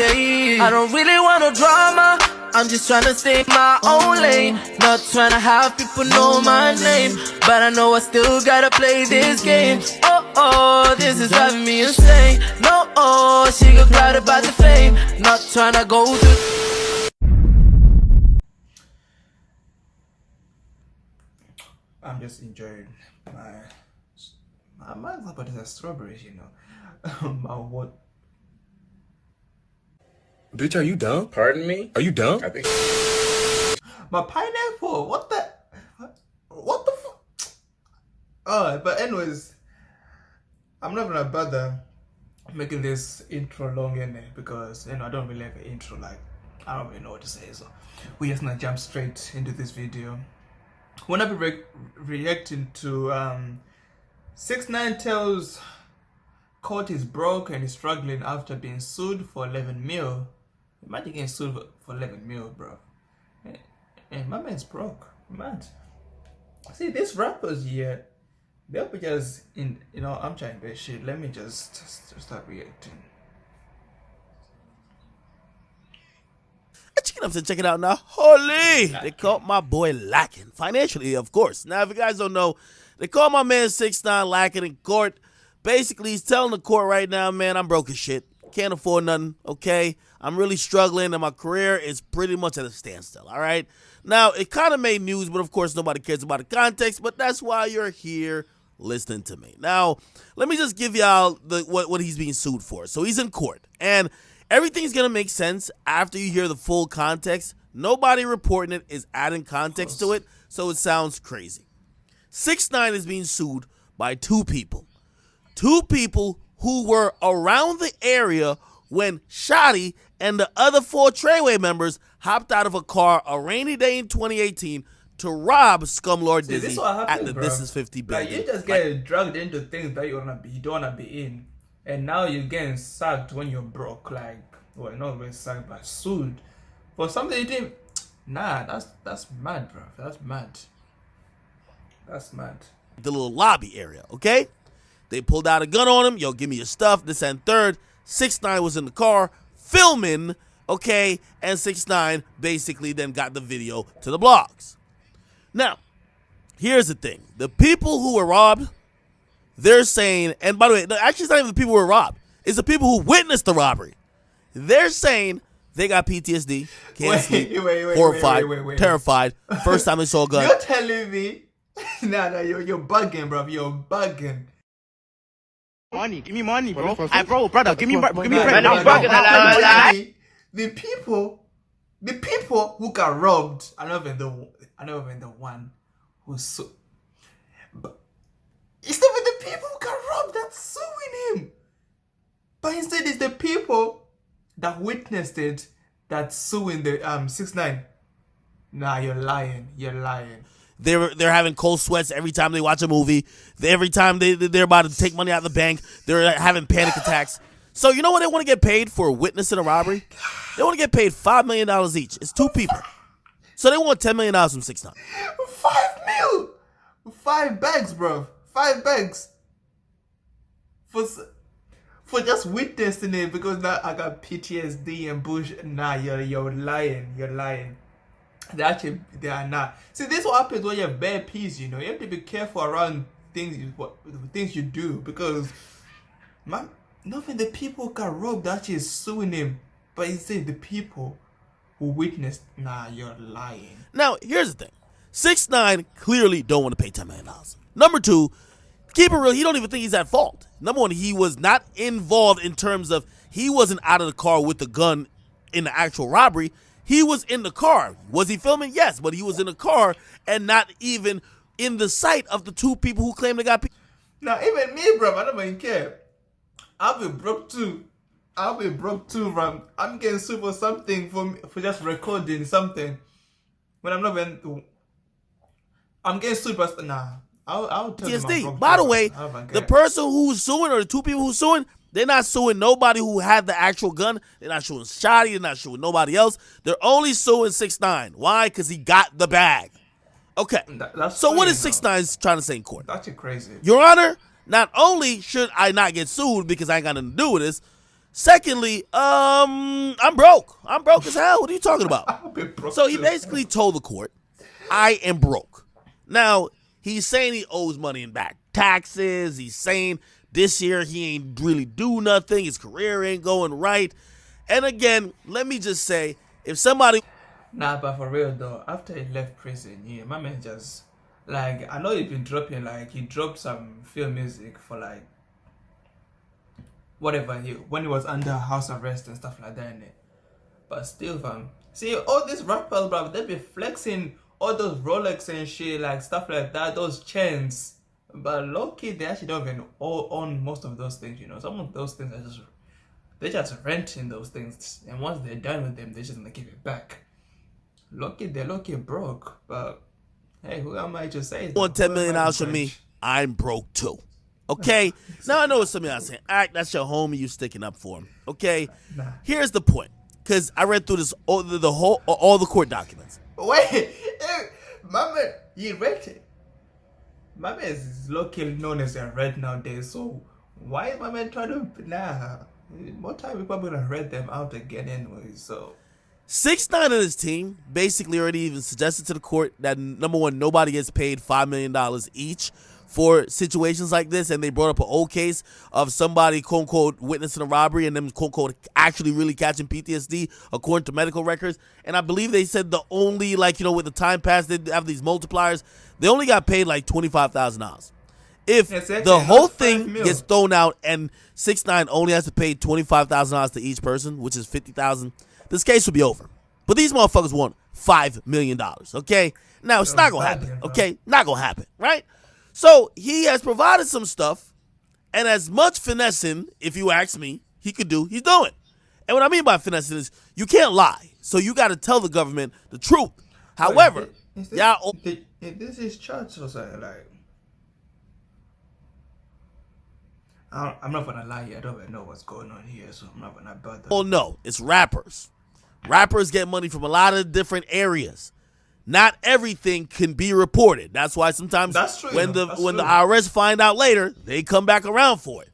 I don't really want no drama. I'm just trying to stay in my own lane. Not trying to have people know my name, but I know I still gotta play this game. Oh, this is driving me insane. No, she got clouded about the fame. Not trying to go through. I'm just enjoying my man's about the strawberries, you know. My what? Bitch, are you dumb? Pardon me? Are you dumb? I think. My pineapple. What the fuck? But anyways, I'm not gonna bother making this intro long in there because I don't really have an intro. Like, I don't really know what to say. So we're just gonna jump straight into this video. When I be reacting to 6IX9INE tells court is broke and is struggling after being sued for 11 mil. Imagine getting sued for 11 mil, bro. And my man's broke. Mad. See, these rappers here, they'll be just in, I'm trying this shit. Let me just start reacting. Check it out now. Holy! They caught my boy lacking. Financially, of course. Now, if you guys don't know, they caught my man 6IX9INE lacking in court. Basically, he's telling the court right now, man, I'm broke as shit. Can't afford nothing, okay? I'm really struggling, and my career is pretty much at a standstill, all right? Now, it kind of made news, but of course, nobody cares about the context, but that's why you're here listening to me. Now, let me just give y'all what he's being sued for. So he's in court, and everything's going to make sense after you hear the full context. Nobody reporting it is adding context to it, so it sounds crazy. 6IX9INE is being sued by two people. Two people who were around the area when Shotty and the other 4 Treyway members hopped out of a car a rainy day in 2018 to rob Scumlord Dizzy at the This Is 50 building. Like, you just get dragged into things that you don't wanna be in, and now you're getting sacked when you're broke. Like, well, not really sacked, but sued for something you didn't. Nah, that's mad, bro. That's mad. That's mad. The little lobby area, okay? They pulled out a gun on him. Yo, give me your stuff. This and third. 6IX9INE was in the car filming, okay? And 6IX9INE basically then got the video to the blogs. Now, here's the thing. The people who were robbed, they're saying, and by the way, actually it's not even the people who were robbed. It's the people who witnessed the robbery. They're saying they got PTSD, can't sleep, horrified, terrified. First time they saw a gun. You're telling me? Nah, you're bugging, bro. You're bugging. Money, give me money, bro. Brother, give me bread. The people who got robbed, I not even the one who sued. But it's not even the people who got robbed that's suing him. But instead, it's the people that witnessed it that's suing the 6IX9INE. Nah, you're lying. You're lying. They're having cold sweats every time they watch a movie. Every time they're about to take money out of the bank, they're having panic attacks. So you know what they want to get paid for witnessing a robbery? They want to get paid $5 million each. It's 2 people. So they want $10 million from 6IX9INE. 5 mil! 5 bags, bro. 5 bags. For just witnessing it because now I got PTSD and bullshit. Nah, you're lying. You're lying. They are not. See, this is what happens when you have bad peace, you know. You have to be careful around things you do because, man, nothing. The people got robbed actually is suing him, but he said the people who witnessed. Nah, you're lying. Now, here's the thing: 6IX9INE clearly don't want to pay $10 million. Number 2, keep it real. He don't even think he's at fault. Number 1, he was not involved in terms of he wasn't out of the car with the gun in the actual robbery. He was in the car. Was he filming? Yes, but he was in the car and not even in the sight of the 2 people who claimed they got. Now, even me, bro, I don't even care. I'll be broke too. Bro. I'm getting sued for something for just recording something. When I'm not even. I'm getting sued, but nah. I'll tell you. PTSD. By the way, the person who's suing or the 2 people who's suing, they're not suing nobody who had the actual gun. They're not suing Shotty. They're not suing nobody else. They're only suing 6IX9INE. Why? Because he got the bag. Okay. So what is 6IX9INE trying to say in court? That's crazy. Your Honor, not only should I not get sued because I ain't got nothing to do with this, Secondly, I'm broke. I'm broke as hell. What are you talking about? I'll be broke So he too. basically told the court, I am broke. Now, he's saying he owes money in back taxes. He's saying this year he ain't really do nothing. His career ain't going right. And again, let me just say, if somebody... Nah, but for real though, after he left prison, yeah, my man just, like, I know he's been dropping, like, he dropped some film music for, like, whatever, when he was under house arrest and stuff like that, innit? But still, fam, see, all these rappers, bro, they be flexing all those Rolex and shit, like, stuff like that, those chains. But low-key, they actually don't even own most of those things, you know? Some of those things are just, they're just renting those things, and once they're done with them, they're just gonna give it back. Low-key, they're low-key broke, but hey, who am I to say? want $10 million from me, I'm broke too. Okay? Now I know what some of y'all saying. All right, that's your homie, you sticking up for him. Okay? Nah. Here's the point. Because I read through this all the court documents. Wait, my man, you read it. My man is low-key known as a red nowadays, so why is my man trying to, nah, more time we probably gonna read them out again anyway, so. 6ix9ine and his team basically already even suggested to the court that, number one, nobody gets paid $5 million each for situations like this, and they brought up an old case of somebody, quote-unquote, witnessing a robbery and them, quote-unquote, actually really catching PTSD according to medical records. And I believe they said the only, like, you know, with the time passed, they have these multipliers, they only got paid like $25,000. If the whole thing gets thrown out and 6ix9ine only has to pay $25,000 to each person, which is $50,000, this case will be over. But these motherfuckers want $5 million, okay? Now, it's not going to happen, okay? Not going to happen, right? So he has provided some stuff, and as much finessing, if you ask me, he could do, he's doing. And what I mean by finessing is you can't lie. So you got to tell the government the truth. However, y'all... This is church or something, like... I'm not gonna lie here, I don't even know what's going on here, so I'm not gonna bother. Oh no, it's rappers. Rappers get money from a lot of different areas. Not everything can be reported. That's why sometimes when the IRS find out later, they come back around for it.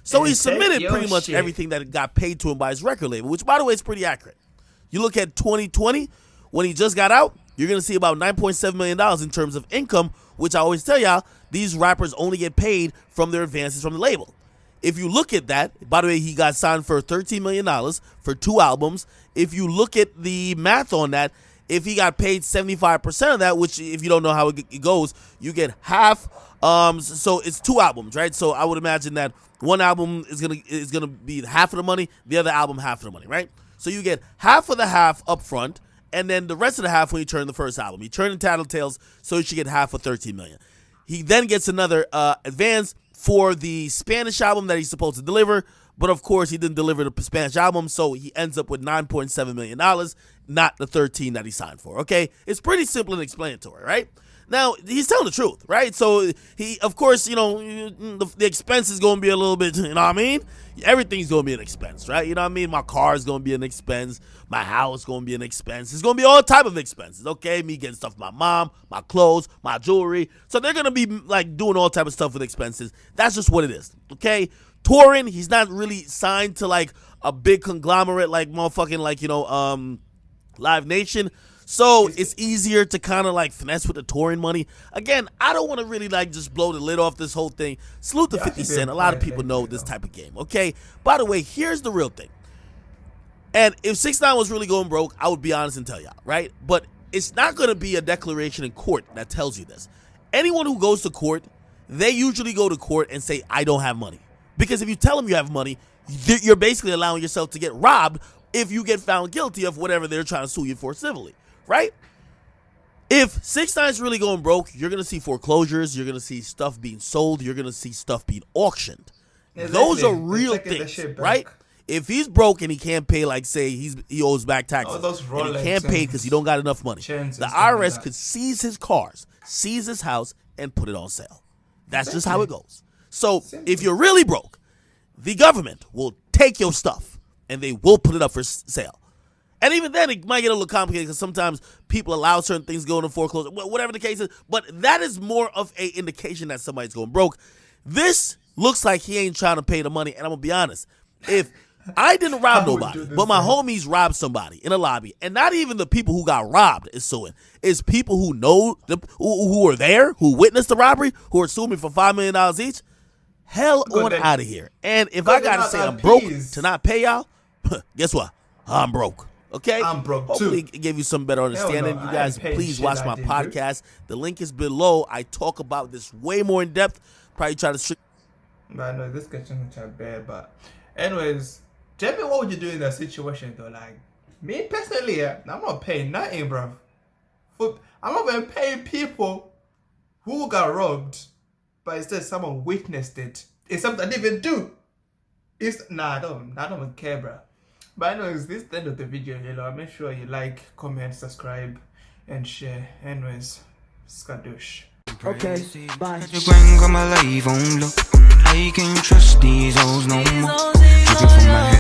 So he submitted pretty much everything that got paid to him by his record label, which, by the way, is pretty accurate. You look at 2020, when he just got out, you're going to see about $9.7 million in terms of income, which I always tell y'all, these rappers only get paid from their advances from the label. If you look at that, by the way, he got signed for $13 million for 2 albums. If you look at the math on that, if he got paid 75% of that, which if you don't know how it goes, you get half. So it's 2 albums, right? So I would imagine that one album is gonna be half of the money, the other album half of the money, right? So you get half of the half up front, and then the rest of the half when you turn the first album. You turn in Tattletales, so you should get half of $13 million. He then gets another advance for the Spanish album that he's supposed to deliver, but of course he didn't deliver the Spanish album, so he ends up with $9.7 million, not the 13 that he signed for, okay? It's pretty simple and explanatory, right? Now, he's telling the truth, right? So he, of course, you know, the expense is going to be a little bit, you know what I mean? Everything's going to be an expense, right? You know what I mean? My car is going to be an expense. My house is going to be an expense. It's going to be all type of expenses, okay? Me getting stuff for my mom, my clothes, my jewelry. So they're going to be, like, doing all type of stuff with expenses. That's just what it is, okay? Touring, he's not really signed to, like, a big conglomerate like motherfucking, like, you know, Live Nation. So it's easier to kind of like finesse with the touring money. Again, I don't want to really like just blow the lid off this whole thing. Salute to 50 Cent. A lot of people know this type of game, okay? By the way, here's the real thing. And if 6ix9ine was really going broke, I would be honest and tell y'all, right? But it's not going to be a declaration in court that tells you this. Anyone who goes to court, they usually go to court and say, I don't have money. Because if you tell them you have money, you're basically allowing yourself to get robbed if you get found guilty of whatever they're trying to sue you for civilly. Right? If 6ix9ine's really going broke, you're going to see foreclosures, you're going to see stuff being sold, you're going to see stuff being auctioned. Those are real things, right? If he's broke and he can't pay, like, say, he owes back taxes, and he can't pay because he don't got enough money, the IRS could seize his cars, seize his house, and put it on sale. That's just how it goes. So if you're really broke, the government will take your stuff, and they will put it up for sale. And even then, it might get a little complicated because sometimes people allow certain things to go into foreclosure, whatever the case is. But that is more of an indication that somebody's going broke. This looks like he ain't trying to pay the money. And I'm going to be honest. If I didn't rob I would nobody, do this but my thing. homies robbed somebody in a lobby, and not even the people who got robbed is suing. It's people who know who were there, who witnessed the robbery, who are suing me for $5 million each. Hell on out of here. And if I gotta say I'm broke to not pay y'all, guess what? I'm broke. Okay? I'm broke Hopefully too. it gave you some better understanding. no, You I guys, ain't paying please shit watch I my didn't do. podcast. The link is below. I talk about this way more in depth. Probably try to But I know this question which are bad, but anyways, Jamie, what would you do in that situation though? Like me personally, I'm not paying nothing, bro. I'm not even paying people who got robbed, but instead someone witnessed it. It's something I didn't even do. I don't even care, bro. But anyways, this is the end of the video, make sure you like, comment, subscribe, and share. Anyways, skadoosh. Okay, bye. Your grand got my life on look. I can't trust these hoes no more. Looking for my